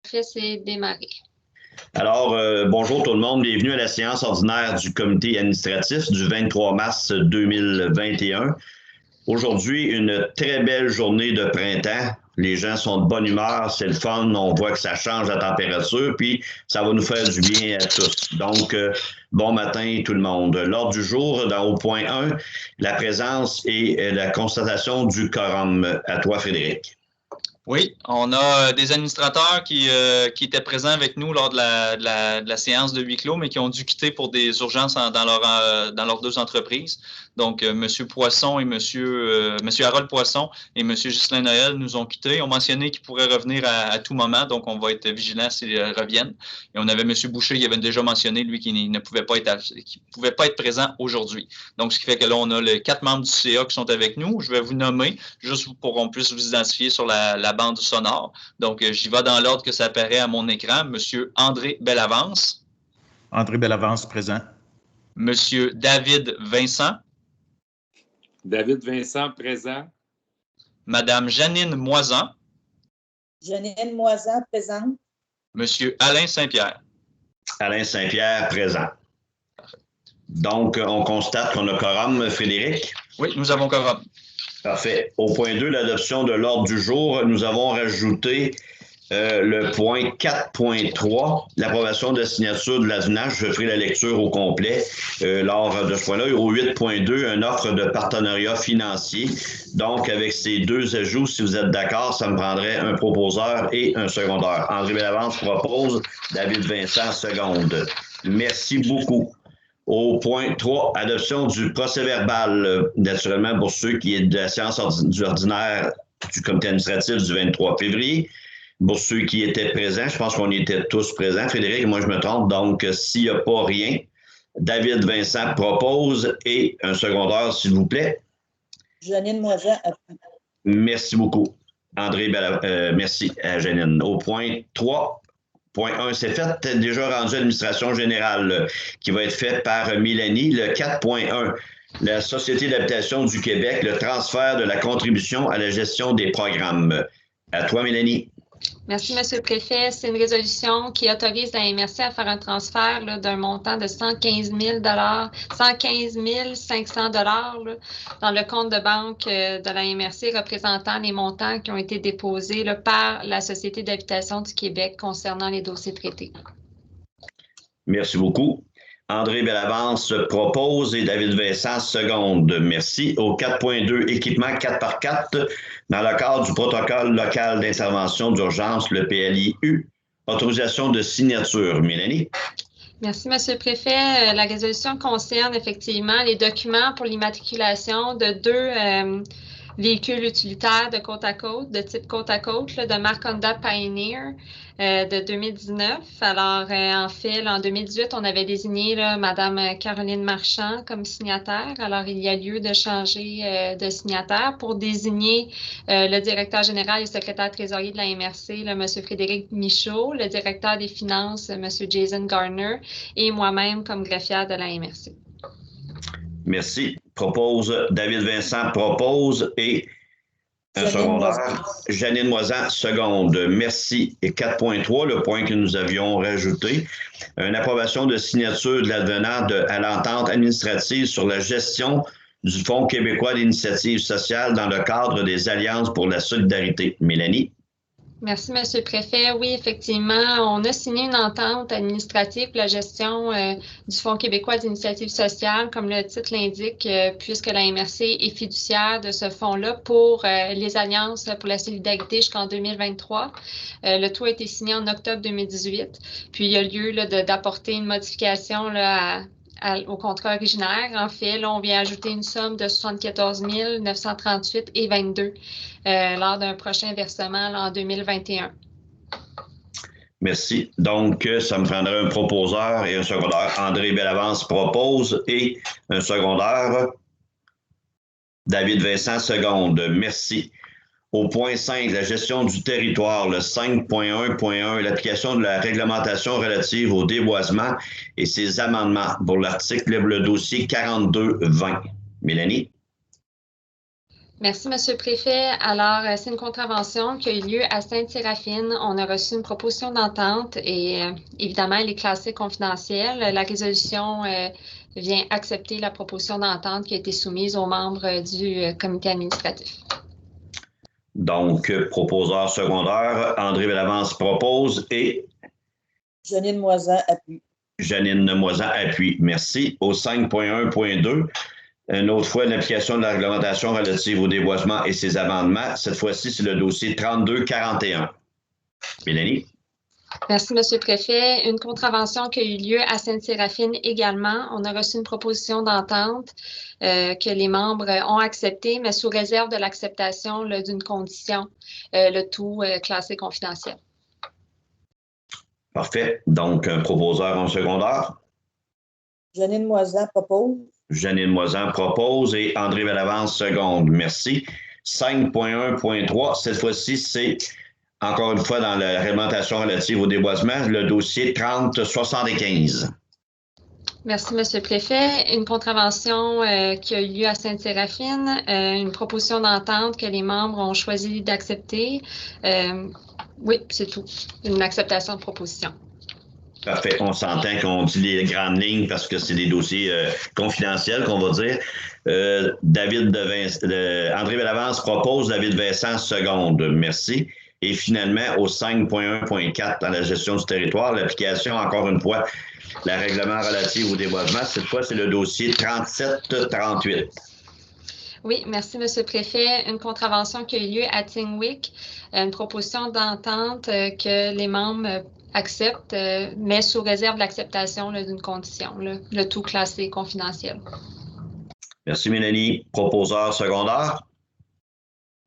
c'est démarré. Alors, bonjour tout le monde. Bienvenue à la séance ordinaire du comité administratif du 23 mars 2021. Aujourd'hui, une très belle journée de printemps. Les gens sont de bonne humeur, c'est le fun. On voit que ça change la température, puis ça va nous faire du bien à tous. Donc, bon matin tout le monde. L'ordre du jour, au point 1, la présence et la constatation du quorum. À toi, Frédéric. Oui, on a des administrateurs qui étaient présents avec nous lors de la séance de huis clos, mais qui ont dû quitter pour des urgences dans leurs deux entreprises. Donc, M. Poisson et M. Harold Poisson et M. Ghislain Noël nous ont quittés. Ils ont mentionné qu'ils pourraient revenir à tout moment, donc on va être vigilants s'ils reviennent. Et on avait M. Boucher qui avait déjà mentionné, lui, qui ne pouvait pas être présent aujourd'hui. Donc, ce qui fait que là, on a les 4 membres du CA qui sont avec nous. Je vais vous nommer, juste pour qu'on puisse vous identifier sur la bande sonore. Donc, j'y vais dans l'ordre que ça apparaît à mon écran. Monsieur André Bellavance. André Bellavance, présent. Monsieur David Vincent. David Vincent, présent. Madame Janine Moisan. Janine Moisan, présente. Monsieur Alain Saint-Pierre. Alain Saint-Pierre, présent. Donc, on constate qu'on a quorum, Frédéric? Oui, nous avons quorum. Parfait. Au point 2, l'adoption de l'ordre du jour, nous avons rajouté le point 4.3, l'approbation de la signature de l'avenant. Je ferai la lecture au complet lors de ce point-là. Au 8.2, une offre de partenariat financier. Donc, avec ces deux ajouts, si vous êtes d'accord, ça me prendrait un proposeur et un secondeur. André Bellavance propose, David Vincent seconde. Merci beaucoup. Au point 3, adoption du procès-verbal, naturellement pour ceux qui est de la séance ordinaire du comité administratif du 23 février. Pour ceux qui étaient présents, je pense qu'on était tous présents. Frédéric, moi je me trompe, donc s'il n'y a pas rien, David Vincent propose et un secondeur, s'il vous plaît. Janine Moisan. Merci beaucoup. André, merci à Janine. Au point 3, point 1, c'est fait, déjà rendu à l'administration générale qui va être fait par Mélanie. Le 4.1, la Société d'habitation du Québec, le transfert de la contribution à la gestion des programmes. À toi, Mélanie. Merci, M. le Préfet. C'est une résolution qui autorise la MRC à faire un transfert d'un montant de 115 500 dans le compte de banque de la MRC représentant les montants qui ont été déposés par la Société d'habitation du Québec concernant les dossiers traités. Merci beaucoup. André Bellavance propose et David Vincent seconde. Merci. Au 4.2, équipement 4x4 dans le cadre du protocole local d'intervention d'urgence, le PLIU. Autorisation de signature. Mélanie? Merci, M. le Préfet. La résolution concerne effectivement les documents pour l'immatriculation de 2 véhicules utilitaires de côte à côte, de type côte à côte, de marque Honda Pioneer de 2019. Alors, en fait, en 2018, on avait désigné Mme Caroline Marchand comme signataire. Alors, il y a lieu de changer de signataire pour désigner le directeur général et secrétaire trésorier de la MRC, M. Frédéric Michaud, le directeur des finances, M. Jason Garner, et moi-même comme greffière de la MRC. Merci. David Vincent propose et un secondaire. Janine Moisan, seconde. Merci. Et 4.3, le point que nous avions rajouté, une approbation de signature de l'avenant à l'entente administrative sur la gestion du Fonds québécois d'initiative sociale dans le cadre des Alliances pour la solidarité. Mélanie? Merci, M. le Préfet. Oui, effectivement, on a signé une entente administrative pour la gestion du Fonds québécois d'initiative sociale, comme le titre l'indique, puisque la MRC est fiduciaire de ce fonds-là pour les Alliances pour la solidarité jusqu'en 2023. Le tout a été signé en octobre 2018. Puis, il y a lieu d'apporter une modification au contrat originaire. En fait, là, on vient ajouter une somme de 74 938,22 lors d'un prochain versement en 2021. Merci. Donc, ça me prendrait un proposeur et un secondaire. André Bellavance propose et un secondaire. David Vincent seconde. Merci. Au point 5, la gestion du territoire, le 5.1.1, l'application de la réglementation relative au déboisement et ses amendements pour l'article, le dossier 4220. Mélanie? Merci, Monsieur le Préfet. Alors, c'est une contravention qui a eu lieu à Sainte-Séraphine. On a reçu une proposition d'entente et évidemment, elle est classée confidentielle. La résolution vient accepter la proposition d'entente qui a été soumise aux membres du comité administratif. Donc, proposeur secondaire, André Bellavance propose et Janine Moisan appuie. Janine Moisan appuie. Merci. Au 5.1.2, une autre fois, l'application de la réglementation relative au déboisement et ses amendements. Cette fois-ci, c'est le dossier 3241. Mélanie? Merci, Monsieur le Préfet. Une contravention qui a eu lieu à Sainte-Séraphine également. On a reçu une proposition d'entente que les membres ont acceptée, mais sous réserve de l'acceptation d'une condition, le tout classé confidentiel. Parfait. Donc, un proposeur en secondaire. Janine Moisan propose. Janine Moisan propose et André Bellavance seconde. Merci. 5.1.3, cette fois-ci, c'est encore une fois dans la réglementation relative au déboisement, le dossier 3075. Merci, Monsieur le Préfet. Une contravention qui a eu lieu à Sainte-Séraphine, une proposition d'entente que les membres ont choisi d'accepter. Oui, c'est tout. Une acceptation de proposition. Parfait. On s'entend qu'on dit les grandes lignes parce que c'est des dossiers confidentiels qu'on va dire. André Bellavance propose, David Vincent seconde. Merci. Et finalement, au 5.1.4 dans la gestion du territoire, l'application, encore une fois, la règlement relatif au déboisement. Cette fois, c'est le dossier 3738. Oui, merci, Monsieur le Préfet. Une contravention qui a eu lieu à Tingwick, une proposition d'entente que les membres acceptent, mais sous réserve de l'acceptation d'une condition, le tout classé confidentiel. Merci, Mélanie. Proposeur secondaire.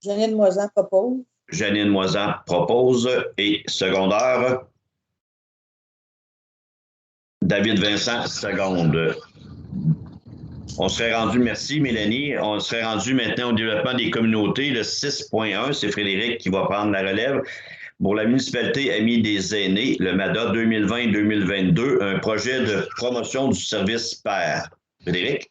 Janine Moisan propose. Janine Moisan propose et secondaire. David Vincent seconde. On serait rendu, merci Mélanie, on serait rendu maintenant au développement des communautés. Le 6.1, c'est Frédéric qui va prendre la relève. Pour la municipalité Amis des aînés, le MADA 2020-2022, un projet de promotion du service PER. Frédéric?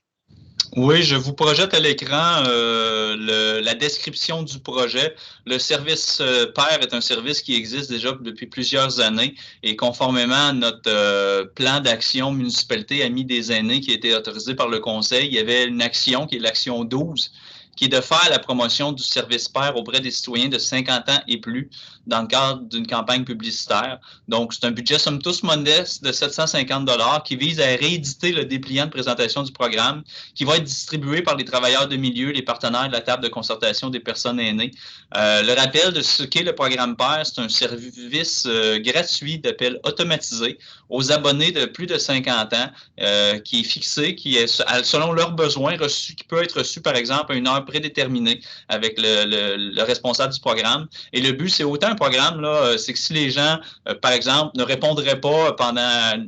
Oui, je vous projette à l'écran la description du projet. Le service PER est un service qui existe déjà depuis plusieurs années et conformément à notre plan d'action municipalité Amis des aînés qui a été autorisé par le Conseil, il y avait une action qui est l'action 12, qui est de faire la promotion du service PER auprès des citoyens de 50 ans et plus dans le cadre d'une campagne publicitaire. Donc, c'est un budget somme toute modeste de 750 $ qui vise à rééditer le dépliant de présentation du programme qui va être distribué par les travailleurs de milieu, les partenaires de la table de concertation des personnes aînées. Le rappel de ce qu'est le programme PER, c'est un service gratuit d'appel automatisé aux abonnés de plus de 50 ans qui est fixé, qui est selon leurs besoins reçu, qui peut être reçu par exemple à une heure prédéterminée avec le responsable du programme. Et le but, c'est autant un programme, c'est que si les gens, par exemple, ne répondraient pas pendant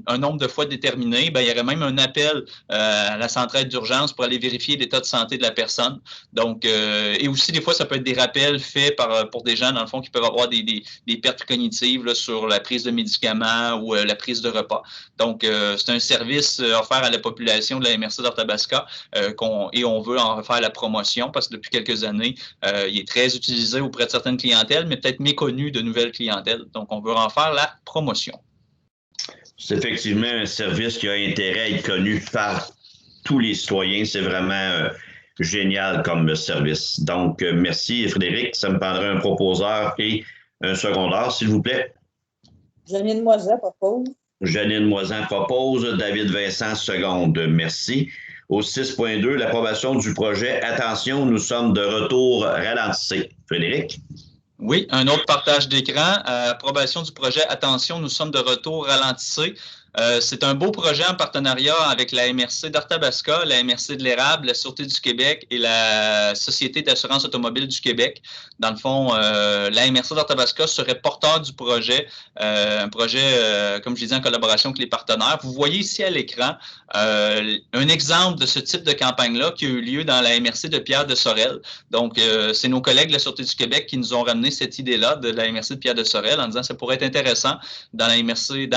un nombre de fois déterminé, ben, il y aurait même un appel à la centrale d'urgence pour aller vérifier l'état de santé de la personne. Donc, et aussi, des fois, ça peut être des rappels faits pour des gens, dans le fond, qui peuvent avoir des pertes cognitives là, sur la prise de médicaments ou la prise de repas. Donc, c'est un service offert à la population de la MRC d'Arthabasca et on veut en faire la promotion parce que depuis quelques années, il est très utilisé auprès de certaines clientèles, mais peut-être méconnu de nouvelles clientèles. Donc, on veut en faire la promotion. C'est effectivement un service qui a intérêt à être connu par tous les citoyens. C'est vraiment génial comme service. Donc, merci Frédéric. Ça me prendrait un proposeur et un secondaire, s'il vous plaît. Janine Moisan propose. Janine Moisan propose. David Vincent seconde. Merci. Au 6.2, l'approbation du projet. Attention, nous sommes de retour ralentissé. Frédéric? Oui, un autre partage d'écran. Approbation du projet. Attention, nous sommes de retour ralentissé. C'est un beau projet en partenariat avec la MRC d'Arthabasca, la MRC de l'Érable, la Sûreté du Québec et la Société d'assurance automobile du Québec. Dans le fond, la MRC d'Arthabasca serait porteur du projet, un projet, comme je l'ai dit, en collaboration avec les partenaires. Vous voyez ici à l'écran un exemple de ce type de campagne-là qui a eu lieu dans la MRC de Pierre de Sorel. Donc, c'est nos collègues de la Sûreté du Québec qui nous ont ramené cette idée-là de la MRC de Pierre de Sorel en disant que ça pourrait être intéressant dans les MRC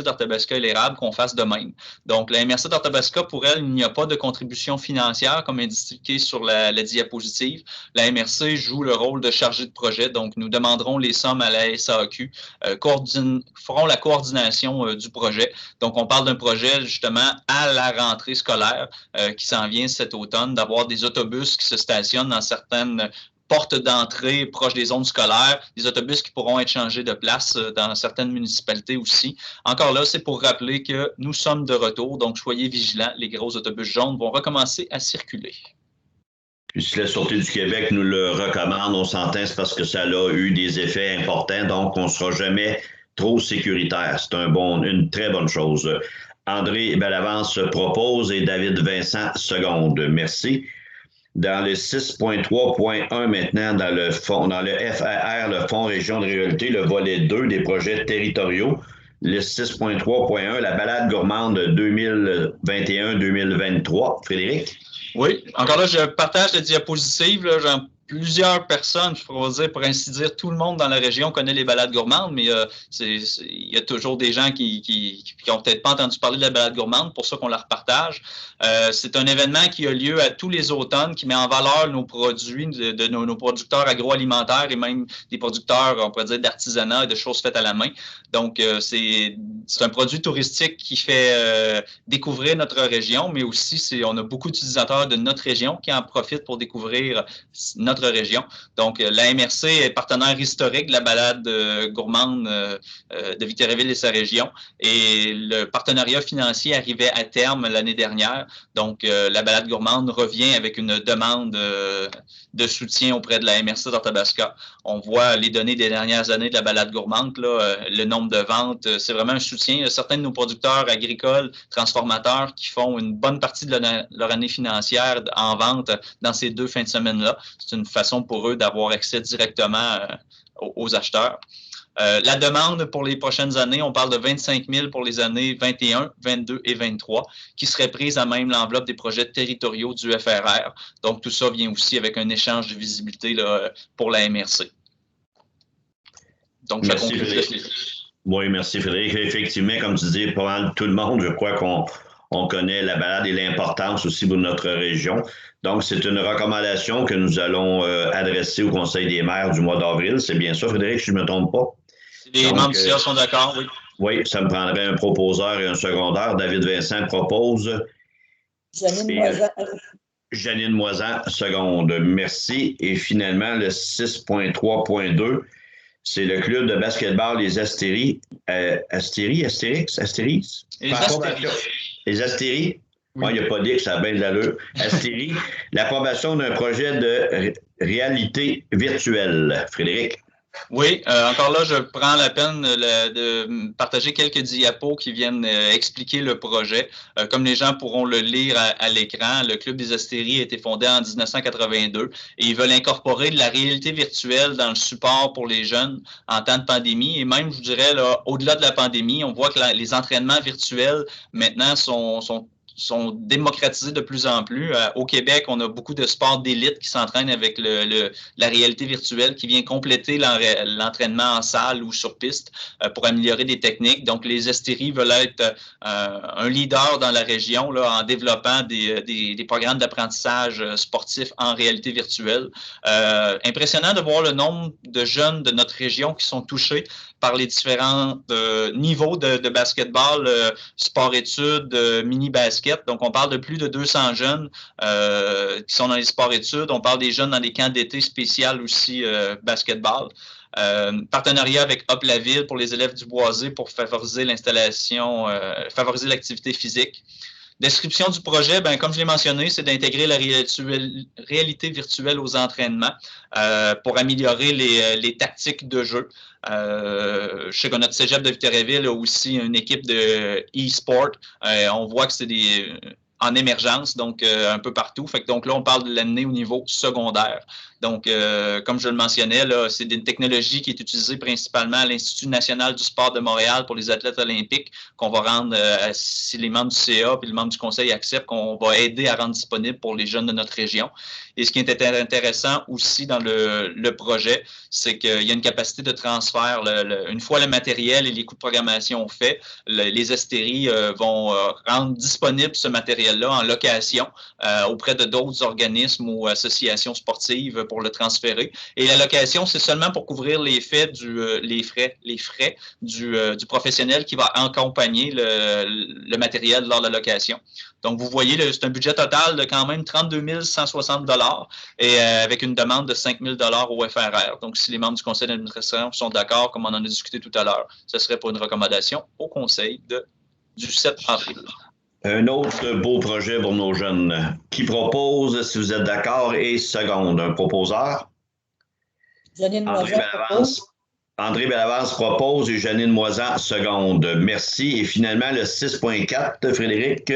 d'Arthabasca d'Arthabasca et l'érable qu'on fasse de même. Donc, la MRC d'Arthabasca, pour elle, il n'y a pas de contribution financière comme indiqué sur la diapositive. La MRC joue le rôle de chargé de projet, donc nous demanderons les sommes à la SAQ, feront la coordination du projet. Donc, on parle d'un projet justement à la rentrée scolaire qui s'en vient cet automne, d'avoir des autobus qui se stationnent dans certaines portes d'entrée proches des zones scolaires, des autobus qui pourront être changés de place dans certaines municipalités aussi. Encore là, c'est pour rappeler que nous sommes de retour, donc soyez vigilants, les gros autobus jaunes vont recommencer à circuler. Puis si la Sûreté du Québec nous le recommande, on s'entend, c'est parce que ça a eu des effets importants, donc on ne sera jamais trop sécuritaire. C'est une très bonne chose. André Bellavance propose et David Vincent seconde. Merci. Dans le 6.3.1 maintenant, dans le FAR, le Fonds Région de Réalité, le volet 2 des projets territoriaux, le 6.3.1, la balade gourmande 2021-2023. Frédéric? Oui, encore là, je partage la diapositive. Là, plusieurs personnes, je pourrais dire, pour ainsi dire, tout le monde dans la région connaît les balades gourmandes, mais il y a toujours des gens qui n'ont peut-être pas entendu parler de la balade gourmande, pour ça qu'on la repartage. C'est un événement qui a lieu à tous les automnes, qui met en valeur nos produits, nos producteurs agroalimentaires et même des producteurs, on pourrait dire, d'artisanat et de choses faites à la main. Donc, c'est un produit touristique qui fait découvrir notre région, mais aussi, on a beaucoup d'utilisateurs de notre région qui en profitent pour découvrir notre région. Donc, la MRC est partenaire historique de la balade gourmande de Victoriaville et sa région. Et le partenariat financier arrivait à terme l'année dernière. Donc, la balade gourmande revient avec une demande de soutien auprès de la MRC d'Arthabasca. On voit les données des dernières années de la balade gourmande, là, le nombre de ventes, c'est vraiment un soutien. Il y a certains de nos producteurs agricoles, transformateurs, qui font une bonne partie de leur année financière en vente dans ces 2 fins de semaine-là. C'est une façon pour eux d'avoir accès directement aux acheteurs. La demande pour les prochaines années, on parle de 25 000 pour les années 21, 22 et 23, qui seraient prises à même l'enveloppe des projets territoriaux du FRR. Donc, tout ça vient aussi avec un échange de visibilité là, pour la MRC. Donc, merci, Frédéric. Oui, merci, Frédéric. Effectivement, comme tu dis, pas mal tout le monde, je crois qu'on connaît la balade et l'importance aussi pour notre région. Donc, c'est une recommandation que nous allons adresser au Conseil des maires du mois d'avril. C'est bien ça, Frédéric, si je ne me trompe pas? Les membres du CA sont d'accord, oui. Oui, ça me prendrait un proposeur et un secondaire. David Vincent propose. Janine Moisan. Janine Moisan, seconde. Merci. Et finalement, le 6.3.2, c'est le club de basketball Les Astéries. Astérix? Les Astéries? Oui. Il n'y a pas dit que ça a bien de l'allure. Astérie, l'approbation d'un projet de réalité virtuelle. Frédéric? Oui, encore là, je prends la peine de partager quelques diapos qui viennent expliquer le projet. Comme les gens pourront le lire à l'écran, le Club des Astéries a été fondé en 1982 et ils veulent incorporer de la réalité virtuelle dans le support pour les jeunes en temps de pandémie. Et même, je dirais, là, au-delà de la pandémie, on voit que les entraînements virtuels maintenant sont démocratisés de plus en plus. Au Québec, on a beaucoup de sports d'élite qui s'entraînent avec la réalité virtuelle qui vient compléter l'entraînement en salle ou sur piste pour améliorer des techniques. Donc, les Astéries veulent être un leader dans la région là, en développant des programmes d'apprentissage sportif en réalité virtuelle. Impressionnant de voir le nombre de jeunes de notre région qui sont touchés par les différents niveaux de basketball, sport-études, mini-basket. Donc, on parle de plus de 200 jeunes qui sont dans les sports-études. On parle des jeunes dans les camps d'été spécial aussi basketball. Partenariat avec Hop la Ville pour les élèves du Boisé pour favoriser l'installation, favoriser l'activité physique. Description du projet, ben, comme je l'ai mentionné, c'est d'intégrer la réalité virtuelle aux entraînements pour améliorer les tactiques de jeu. Je sais que notre cégep de Victoriaville a aussi une équipe de e-sport. On voit que c'est en émergence, donc un peu partout. Donc là, on parle de l'amener au niveau secondaire. Donc, comme je le mentionnais, c'est une technologie qui est utilisée principalement à l'Institut national du sport de Montréal pour les athlètes olympiques, qu'on va rendre, si les membres du CA et les membres du conseil acceptent, qu'on va aider à rendre disponible pour les jeunes de notre région. Et ce qui est intéressant aussi dans le projet, c'est qu'il y a une capacité de transfert. Une fois le matériel et les coûts de programmation faits, les Estéries vont rendre disponible ce matériel-là en location auprès de d'autres organismes ou associations sportives pour le transférer. Et la location, c'est seulement pour couvrir les frais du professionnel qui va accompagner le matériel lors de la location. Donc, vous voyez, c'est un budget total de quand même 32 160 $ et avec une demande de 5 000 $ au FRR. Donc, si les membres du conseil d'administration sont d'accord, comme on en a discuté tout à l'heure, ce serait pour une recommandation au conseil du 7 avril. Un autre beau projet pour nos jeunes. Qui propose, si vous êtes d'accord, et seconde? Un proposeur? Janine Moisan propose. André Bellavance propose et Janine Moisan seconde. Merci. Et finalement, le 6.4, Frédéric,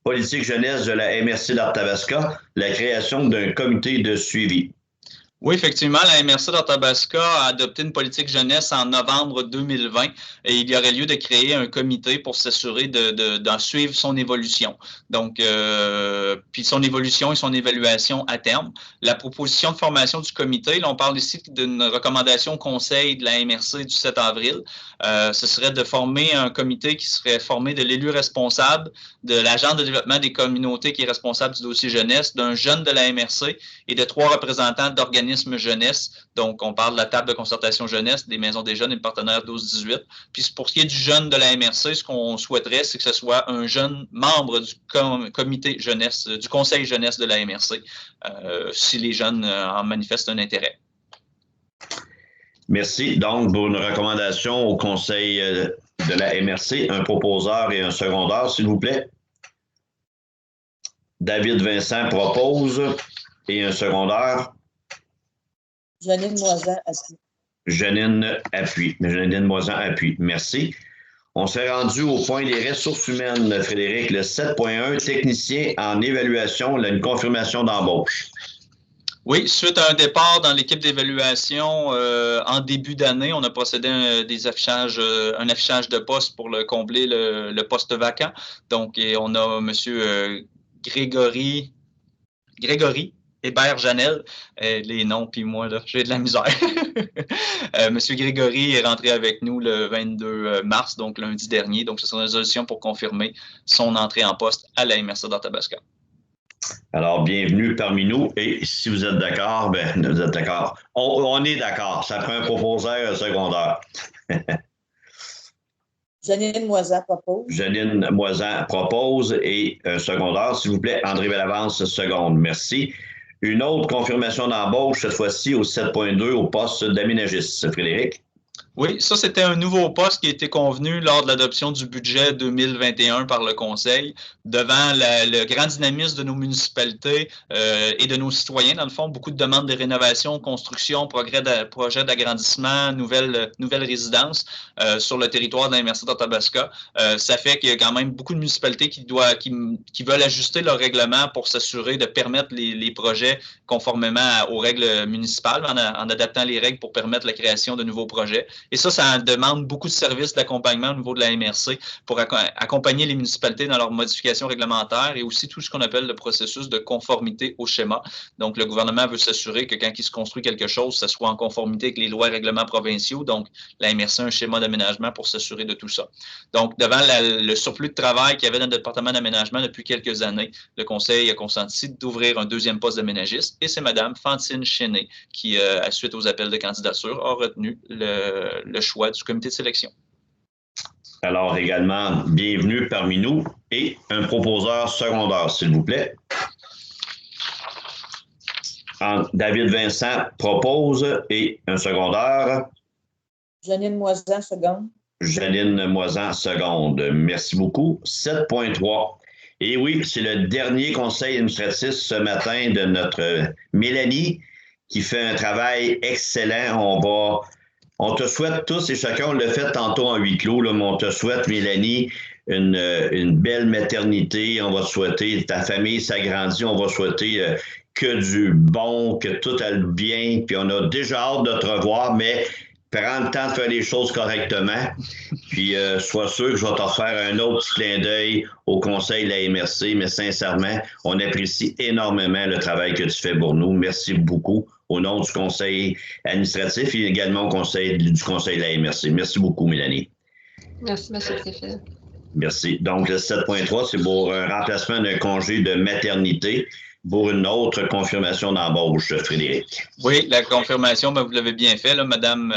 politique jeunesse de la MRC d'Arthabasca, la création d'un comité de suivi. Oui, effectivement, la MRC d'Arthabasca a adopté une politique jeunesse en novembre 2020 et il y aurait lieu de créer un comité pour s'assurer d'en suivre son évolution. Donc, puis son évolution et son évaluation à terme. La proposition de formation du comité, là, on parle ici d'une recommandation au conseil de la MRC du 7 avril. Ce serait de former un comité qui serait formé de l'élu responsable, de l'agent de développement des communautés qui est responsable du dossier jeunesse, d'un jeune de la MRC et de 3 représentants d'organismes jeunesse. Donc, on parle de la table de concertation jeunesse, des maisons des jeunes et le partenaire 12-18. Puis, pour ce qui est du jeune de la MRC, ce qu'on souhaiterait, c'est que ce soit un jeune membre du comité jeunesse, du conseil jeunesse de la MRC, si les jeunes en manifestent un intérêt. Merci. Donc, pour une recommandation au conseil de la MRC, un proposeur et un secondaire, s'il vous plaît. David Vincent propose et un secondaire. Janine Moisan appuie. Janine appuie. Janine Moisan appuie. Merci. On s'est rendu au point des ressources humaines, Frédéric. Le 7.1, technicien en évaluation, une confirmation d'embauche. Oui, suite à un départ dans l'équipe d'évaluation en début d'année, on a procédé à un affichage de poste pour combler le poste vacant. Donc, on a M. Grégory Hébert-Janel, les noms, puis moi, là, j'ai de la misère. Monsieur Grégory est rentré avec nous le 22 mars, donc lundi dernier. Donc, ce sera une résolution pour confirmer son entrée en poste à la MRC d'Arthabasca. Alors, bienvenue parmi nous. Et si vous êtes d'accord, ben, vous êtes d'accord. On est d'accord. Ça prend un proposeur et un secondaire. Janine Moisan propose. Janine Moisan propose et un secondaire, s'il vous plaît. André Bellavance, seconde. Merci. Une autre confirmation d'embauche, cette fois-ci au 7.2 au poste d'aménagiste. Frédéric? Oui, ça, c'était un nouveau poste qui a été convenu lors de l'adoption du budget 2021 par le Conseil, devant le grand dynamisme de nos municipalités et de nos citoyens. Dans le fond, beaucoup de demandes de rénovation, construction, projets d'agrandissement, nouvelles résidences sur le territoire de la MRC d'Arthabasca. Ça fait qu'il y a quand même beaucoup de municipalités qui veulent ajuster leur règlement pour s'assurer de permettre les projets conformément aux règles municipales, en adaptant les règles pour permettre la création de nouveaux projets. Et ça demande beaucoup de services d'accompagnement au niveau de la MRC pour accompagner les municipalités dans leurs modifications réglementaires et aussi tout ce qu'on appelle le processus de conformité au schéma. Donc, le gouvernement veut s'assurer que quand il se construit quelque chose, ça soit en conformité avec les lois et règlements provinciaux. Donc, la MRC a un schéma d'aménagement pour s'assurer de tout ça. Donc, devant le surplus de travail qu'il y avait dans le département d'aménagement depuis quelques années, le Conseil a consenti d'ouvrir un deuxième poste d'aménagiste et c'est Mme Fantine Chéné qui, à suite aux appels de candidature, a retenu le choix du comité de sélection. Alors également, bienvenue parmi nous et un proposeur secondaire, s'il vous plaît. David Vincent propose et un secondaire. Janine Moisan, seconde. Janine Moisan, seconde. Merci beaucoup. 7.3. Et oui, c'est le dernier conseil administratif ce matin de notre Mélanie qui fait un travail excellent. On te souhaite tous et chacun, on l'a fait tantôt en huis clos, là, mais on te souhaite, Mélanie, une belle maternité. On va te souhaiter, ta famille s'agrandit, on va souhaiter que du bon, que tout aille bien. Puis on a déjà hâte de te revoir, mais prends le temps de faire les choses correctement. Puis sois sûr que je vais te refaire un autre petit clin d'œil au conseil de la MRC. Mais sincèrement, on apprécie énormément le travail que tu fais pour nous. Merci beaucoup au nom du conseil administratif et également du conseil de la MRC. Merci beaucoup, Mélanie. Merci, M. le préfet. Merci. Donc, le 7.3, c'est pour un remplacement d'un congé de maternité pour une autre confirmation d'embauche, Frédéric. Oui, la confirmation, ben, vous l'avez bien fait. Là, Madame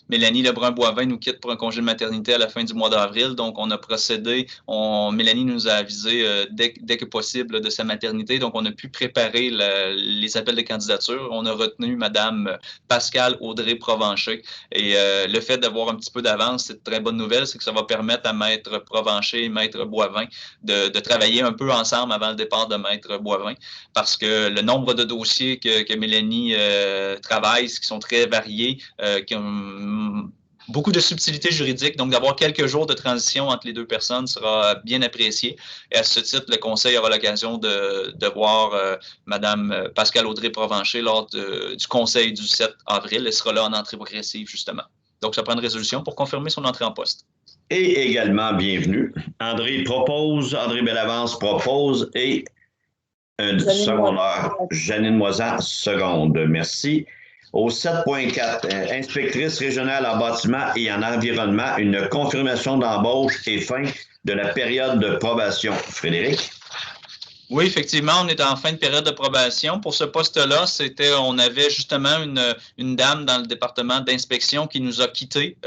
Mélanie Lebrun-Boivin nous quitte pour un congé de maternité à la fin du mois d'avril. Donc, on a procédé. Mélanie nous a avisé dès que possible de sa maternité. Donc, on a pu préparer les appels de candidature. On a retenu Madame Pascale Audrey-Provencher. Et le fait d'avoir un petit peu d'avance, c'est une très bonne nouvelle. C'est que ça va permettre à Maître Provencher et Maître Boivin de travailler un peu ensemble avant le départ de Maître Boivin. Parce que le nombre de dossiers que Mélanie travaille, qui sont très variés, qui ont beaucoup de subtilités juridiques. Donc, d'avoir quelques jours de transition entre les deux personnes sera bien apprécié. Et à ce titre, le Conseil aura l'occasion de voir Mme Pascale Audrey-Provencher lors du Conseil du 7 avril. Elle sera là en entrée progressive, justement. Donc, ça prend une résolution pour confirmer son entrée en poste. Et également, bienvenue. André Bellavance propose et un secondaire, Janine Moisan, seconde. Merci. Au 7.4, inspectrice régionale en bâtiment et en environnement, une confirmation d'embauche et fin de la période de probation. Frédéric? Oui, effectivement, on est en fin de période de probation. Pour ce poste-là, on avait justement une dame dans le département d'inspection qui nous a quittés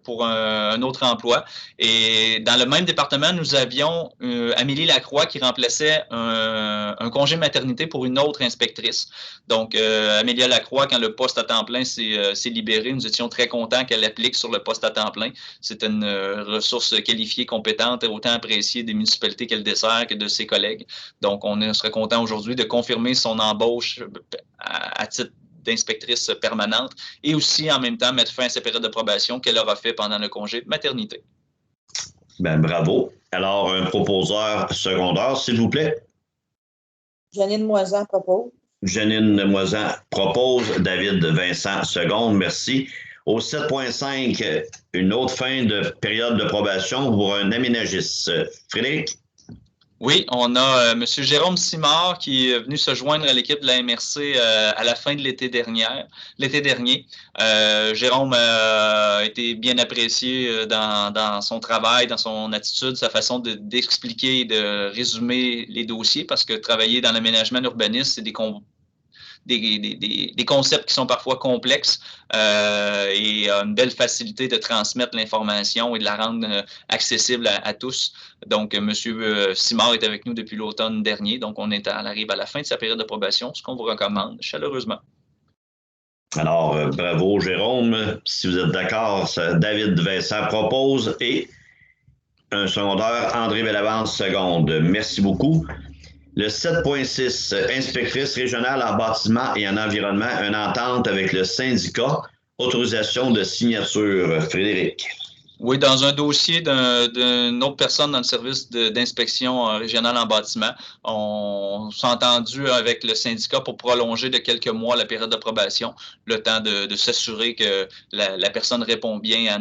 pour un autre emploi. Et dans le même département, nous avions Amélie Lacroix qui remplaçait un congé maternité pour une autre inspectrice. Donc, Amélie Lacroix, quand le poste à temps plein s'est libéré, nous étions très contents qu'elle applique sur le poste à temps plein. C'est une ressource qualifiée, compétente et autant appréciée des municipalités qu'elle dessert que de ses collègues. Donc, on serait content aujourd'hui de confirmer son embauche à titre d'inspectrice permanente et aussi, en même temps, mettre fin à sa période de probation qu'elle aura fait pendant le congé de maternité. Ben, bravo. Alors, un proposeur secondaire, s'il vous plaît. Janine Moisan propose. Janine Moisan propose. David Vincent, seconde. Merci. Au 7.5, une autre fin de période de probation pour un aménagiste. Frédéric? Oui, on a M. Jérôme Simard qui est venu se joindre à l'équipe de la MRC à la fin de l'été dernier. Jérôme a été bien apprécié dans son travail, dans son attitude, sa façon d'expliquer et de résumer les dossiers, parce que travailler dans l'aménagement urbaniste, c'est des concepts qui sont parfois complexes et une belle facilité de transmettre l'information et de la rendre accessible à tous. Donc, M. Simard est avec nous depuis l'automne dernier. Donc, on arrive à la fin de sa période de probation, ce qu'on vous recommande chaleureusement. Alors, bravo Jérôme. Si vous êtes d'accord, David Vincent propose et un secondaire, André Bellavance, seconde. Merci beaucoup. Le 7.6, inspectrice régionale en bâtiment et en environnement, une entente avec le syndicat, autorisation de signature. Frédéric. Oui, dans un dossier d'une autre personne dans le service d'inspection régionale en bâtiment, on s'est entendu avec le syndicat pour prolonger de quelques mois la période de probation, le temps de s'assurer que la personne répond bien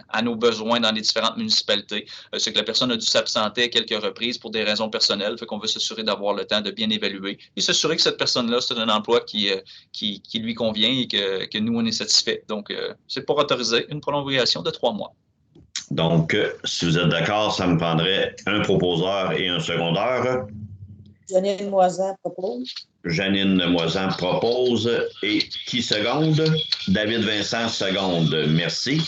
à nos besoins dans les différentes municipalités. C'est que la personne a dû s'absenter à quelques reprises pour des raisons personnelles, fait qu'on veut s'assurer d'avoir le temps de bien évaluer et s'assurer que cette personne-là, c'est un emploi qui lui convient et que nous, on est satisfait. Donc, c'est pour autoriser une prolongation de 3 mois. Donc, si vous êtes d'accord, ça me prendrait un proposeur et un secondaire. Janine Moisan propose. Janine Moisan propose. Et qui seconde? David Vincent seconde. Merci.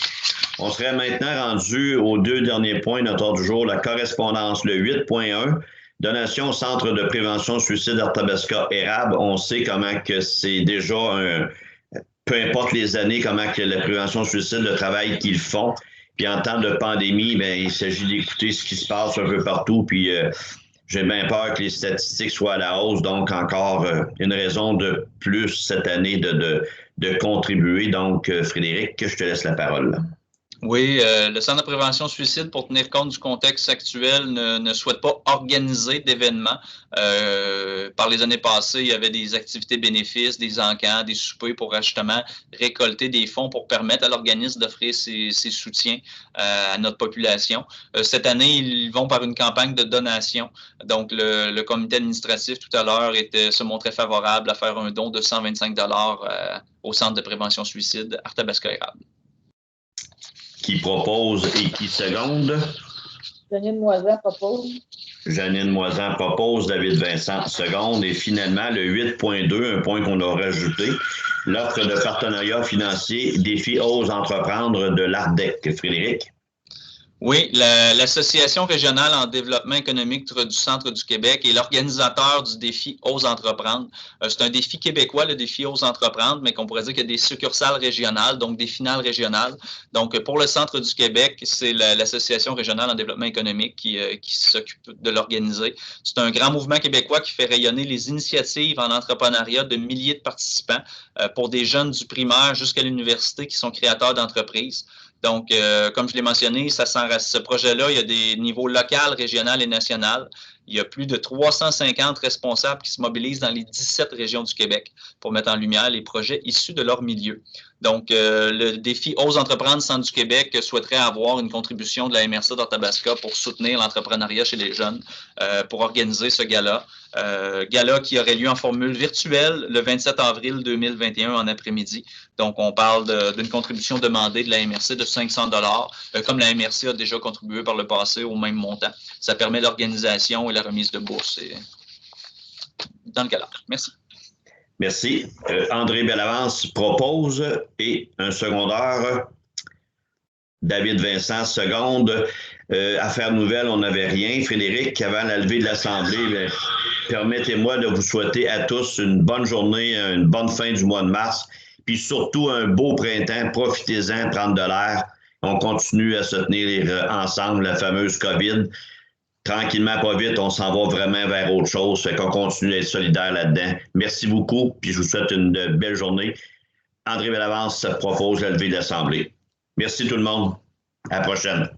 On serait maintenant rendu aux 2 derniers points de notre ordre du jour, la correspondance, le 8.1. Donation au Centre de prévention suicide Arthabasca-Érable. On sait comment que c'est déjà peu importe les années, comment que la prévention suicide, le travail qu'ils font. Puis en temps de pandémie, bien, il s'agit d'écouter ce qui se passe un peu partout. Puis j'ai bien peur que les statistiques soient à la hausse. Donc, encore une raison de plus cette année de contribuer. Donc, Frédéric, je te laisse la parole. Oui, le Centre de prévention suicide, pour tenir compte du contexte actuel, ne souhaite pas organiser d'événements. Par les années passées, il y avait des activités bénéfices, des encans, des soupers pour justement récolter des fonds pour permettre à l'organisme d'offrir ses soutiens à notre population. Cette année, ils vont par une campagne de donation. Donc, le comité administratif tout à l'heure se montrait favorable à faire un don de 125 $ au Centre de prévention suicide Arthabasca-Érable. Qui propose et qui seconde? Janine Moisan propose. Janine Moisan propose, David Vincent seconde. Et finalement, le 8.2, un point qu'on a rajouté, l'offre de partenariat financier Défi Ose Entreprendre de l'ARDEC. Frédéric? Oui, l'Association régionale en développement économique du centre du Québec est l'organisateur du défi Ose Entreprendre. C'est un défi québécois, le défi Ose Entreprendre, mais qu'on pourrait dire qu'il y a des succursales régionales, donc des finales régionales. Donc, pour le centre du Québec, c'est l'Association régionale en développement économique qui s'occupe de l'organiser. C'est un grand mouvement québécois qui fait rayonner les initiatives en entrepreneuriat de milliers de participants pour des jeunes du primaire jusqu'à l'université qui sont créateurs d'entreprises. Donc, comme je l'ai mentionné, ce projet-là, il y a des niveaux local, régional et national. Il y a plus de 350 responsables qui se mobilisent dans les 17 régions du Québec pour mettre en lumière les projets issus de leur milieu. Donc, le défi Ose Entreprendre Centre du Québec souhaiterait avoir une contribution de la MRC d'Arthabasca pour soutenir l'entrepreneuriat chez les jeunes, pour organiser ce gala. Gala qui aurait lieu en formule virtuelle le 27 avril 2021 en après-midi. Donc, on parle d'une contribution demandée de la MRC de 500 $, comme la MRC a déjà contribué par le passé au même montant. Ça permet l'organisation et la remise de bourse dans le gala. Merci. Merci. André Bellavance propose et un secondeur. David Vincent seconde. Affaires nouvelles, on n'avait rien. Frédéric, avant la levée de l'Assemblée, permettez-moi de vous souhaiter à tous une bonne journée, une bonne fin du mois de mars, puis surtout un beau printemps. Profitez-en, prendre de l'air. On continue à se tenir ensemble, la fameuse COVID. Tranquillement, pas vite, on s'en va vraiment vers autre chose. Fait qu'on continue d'être solidaires là-dedans. Merci beaucoup, puis je vous souhaite une belle journée. André Bellavance propose la levée de l'Assemblée. Merci tout le monde. À la prochaine.